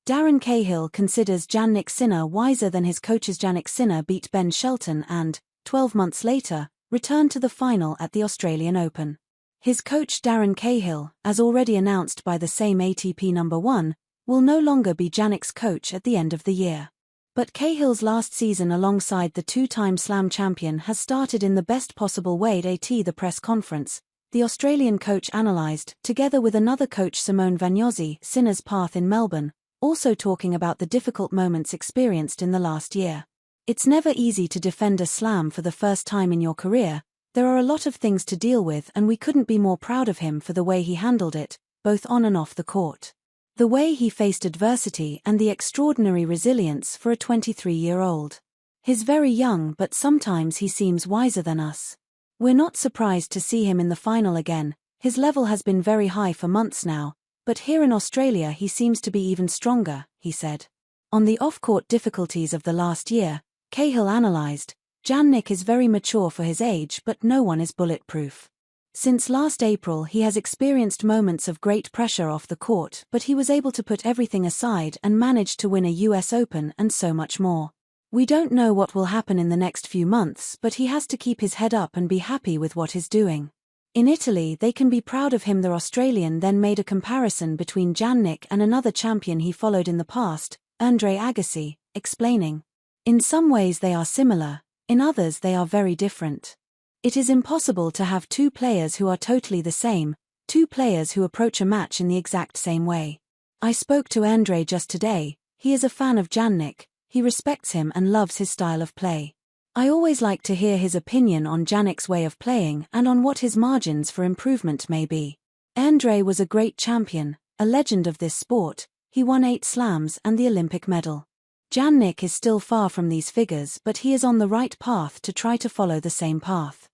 Darren Cahill considers Jannik Sinner wiser than his coaches. Jannik Sinner beat Ben Shelton and, 12 months later, returned to the final at the Australian Open. His coach Darren Cahill, as already announced by the same ATP number 1, will no longer be Jannik's coach at the end of the year. But Cahill's last season alongside the two-time Slam champion has started in the best possible way. At the press conference, the Australian coach analysed, together with another coach Simone Vagnozzi, Sinner's path in Melbourne, also talking about the difficult moments experienced in the last year. It's never easy to defend a Slam for the first time in your career. There are a lot of things to deal with, and we couldn't be more proud of him for the way he handled it, both on and off the court. The way he faced adversity and the extraordinary resilience for a 23-year-old. He's very young, but sometimes he seems wiser than us. We're not surprised to see him in the final again. His level has been very high for months now, but here in Australia he seems to be even stronger, he said. On the off-court difficulties of the last year, Cahill analysed, Jannik is very mature for his age, but no one is bulletproof. Since last April he has experienced moments of great pressure off the court, but he was able to put everything aside and managed to win a US Open and so much more. We don't know what will happen in the next few months, but he has to keep his head up and be happy with what he's doing. In Italy they can be proud of him. The Australian then made a comparison between Jannik and another champion he followed in the past, Andre Agassi, explaining, in some ways they are similar, in others they are very different. It is impossible to have two players who are totally the same, two players who approach a match in the exact same way. I spoke to Andre just today. He is a fan of Jannik, he respects him and loves his style of play. I always like to hear his opinion on Jannik's way of playing and on what his margins for improvement may be. Andre was a great champion, a legend of this sport. He won 8 slams and the Olympic medal. Jannik is still far from these figures, but he is on the right path to try to follow the same path.